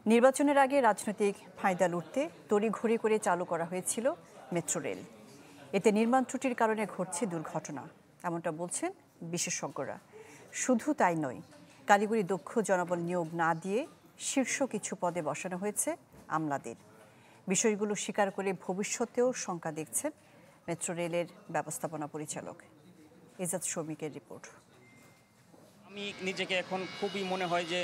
নির্বাচনের আগে রাজনৈতিক ফায়দা লুটতে তড়িঘড়ি করে চালু করা হয়েছিল মেট্রো রেল। এতে নির্মাণ ত্রুটির কারণে ঘটছে দুর্ঘটনা, এমনটা বলছেন বিশেষজ্ঞরা। শুধু তাই নয়, কারিগরি দক্ষ জনবল নিয়োগ না দিয়ে শীর্ষ কিছু পদে বসানো হয়েছে আমলাদের। বিষয়গুলো স্বীকার করে ভবিষ্যতেও শঙ্কা দেখছেন মেট্রো রেলের ব্যবস্থাপনা পরিচালক। ইজাজ শৌমিকের রিপোর্ট। আমি নিজেকে এখন খুবই মনে হয় যে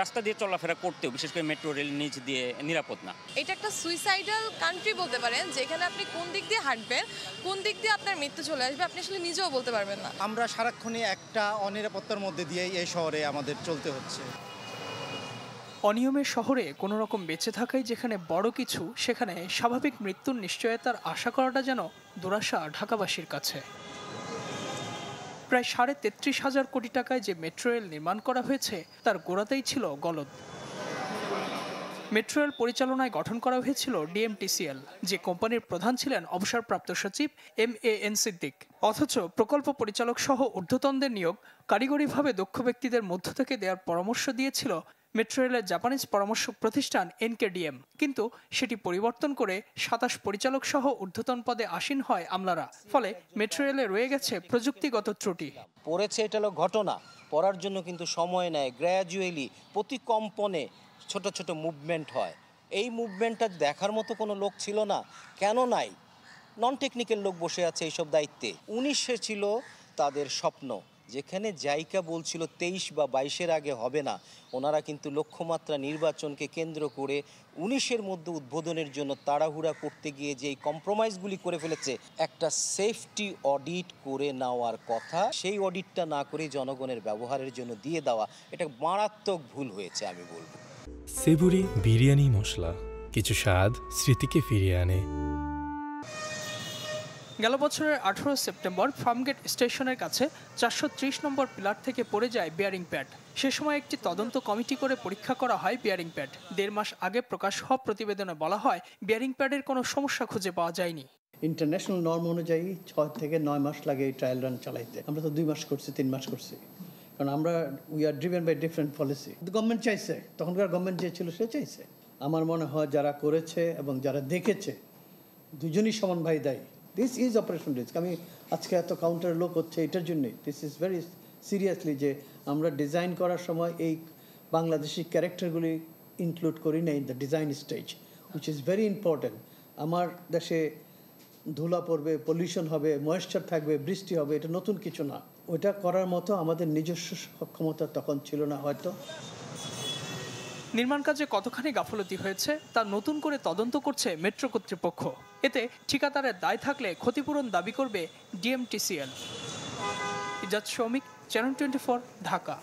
রাস্তা দিয়ে চলাফেরা করতেও, বিশেষ করে মেট্রো রেল নিচ দিয়ে, নিরাপদ না। এটা একটা সুইসাইডাল কান্ট্রি বলতে পারেন, যেখানে আপনি কোন দিক দিয়ে হাঁটবেন, কোন দিক দিয়ে আপনার মৃত্যু চলে আসবে, আপনি আসলে নিজেও বলতে পারবেন না। আমরা সারাক্ষণই একটা অনিরাপত্তার মধ্যে দিয়েই এই শহরে আমাদের চলতে হচ্ছে। অনিয়মের শহরে কোনো রকম বেঁচে থাকাই যেখানে বড় কিছু, সেখানে স্বাভাবিক মৃত্যুর নিশ্চয়তার আশা করাটা যেন দুরাশা ঢাকাবাসীর কাছে। প্রায় ৩৩,৫০০ কোটি টাকায় যে মেট্রো রেল নির্মাণ করা হয়েছে তার গোড়াতেই ছিল গলদ। মেট্রো রেল পরিচালনায় গঠন করা হয়েছিল ডিএমটিসিএল, যে কোম্পানির প্রধান ছিলেন অবসরপ্রাপ্ত সচিব MAN সিদ্দিক। অথচ প্রকল্প পরিচালক সহ ঊর্ধ্বতনদের নিয়োগ কারিগরিভাবে দক্ষ ব্যক্তিদের মধ্য থেকে দেওয়ার পরামর্শ দিয়েছিল মেট্রো রেলের জাপানিজ পরামর্শক প্রতিষ্ঠান NKDM। কিন্তু সেটি পরিবর্তন করে ২৭ পরিচালক সহ ঊর্ধ্বতন পদে আসীন হয় আমলারা। ফলে মেট্রো রেলে রয়ে গেছে প্রযুক্তিগত ত্রুটি। পড়েছে এটা হলো ঘটনা, পড়ার জন্য কিন্তু সময় নেয়, গ্র্যাজুয়ালি প্রতি কম্পনে ছোট ছোট মুভমেন্ট হয়। এই মুভমেন্টটা দেখার মতো কোনো লোক ছিল না। কেন নাই? নন টেকনিক্যাল লোক বসে আছে এইসব দায়িত্বে। ১৯-এ ছিল তাদের স্বপ্ন, যেখানে জাইকা বলছিল ২৩ বা ২২-এর আগে হবে না, ওনারা কিন্তু লক্ষ্যমাত্রা নির্বাচনকে কেন্দ্র করে ১৯-এর মধ্যে উদ্বোধনের জন্য তাড়াহুড়া করতে গিয়ে যে কম্প্রোমাইজগুলি করে ফেলেছে। একটা সেফটি অডিট করে নেওয়ার কথা, সেই অডিটটা না করে জনগণের ব্যবহারের জন্য দিয়ে দেওয়া, এটা মারাত্মক ভুল হয়েছে আমি বলবো। সেবুরি বিরিয়ানি মশলা, কিছু স্বাদ স্মৃতিকে ফিরিয়ে আনে। গেল বছরের ১৮ সেপ্টেম্বর ফার্মগেট স্টেশনের কাছে ৪৩০ নম্বর পিলার থেকে পড়ে যায় বিয়ারিং প্যাড। সে সময় একটি তদন্ত কমিটি করে পরীক্ষা করা হয় বিয়ারিং প্যাড। ১.৫ মাস আগে প্রকাশ হওয়া প্রতিবেদনে বলা হয় বিয়ারিং প্যাডের কোনো সমস্যা খুঁজে পাওয়া যায়নি। ইন্টারন্যাশনাল নর্ম অনুযায়ী ৬ থেকে ৯ মাস লাগে এই ট্রায়াল রান চালাইতে। আমরা তো ২ মাস করছি, ৩ মাস করছি, কারণ আমরা we are driven by different policy. Government চাইছে, তখনকার গভর্নমেন্ট যে ছিল সে চাইছে। আমার মনে হয় যারা করেছে এবং যারা দেখেছে দুজনই সমান ভাই দায়ী। This is operation risk. আমি আজকে এত কাউন্টারের লোক হচ্ছে এটার জন্যই। দিস ইজ ভেরি সিরিয়াসলি যে আমরা ডিজাইন করার সময় এই বাংলাদেশি ক্যারেক্টারগুলি ইনক্লুড করি না in the design stage, which is very important. আমার দেশে ধুলা পড়বে, পলিউশন হবে, ময়েশ্চার থাকবে, বৃষ্টি হবে, এটা নতুন কিছু না। ওইটা করার মতো আমাদের নিজস্ব সক্ষমতা তখন ছিল না হয়তো। নির্মাণ কাজে কতখানি গাফলতি হয়েছে তা নতুন করে তদন্ত করছে মেট্রো কর্তৃপক্ষ। এতে ঠিকাদারের দায় থাকলে ক্ষতিপূরণ দাবি করবে ডিএমটিসিএল। ইজাজ শৌমিক, চ্যানেল 24, ঢাকা।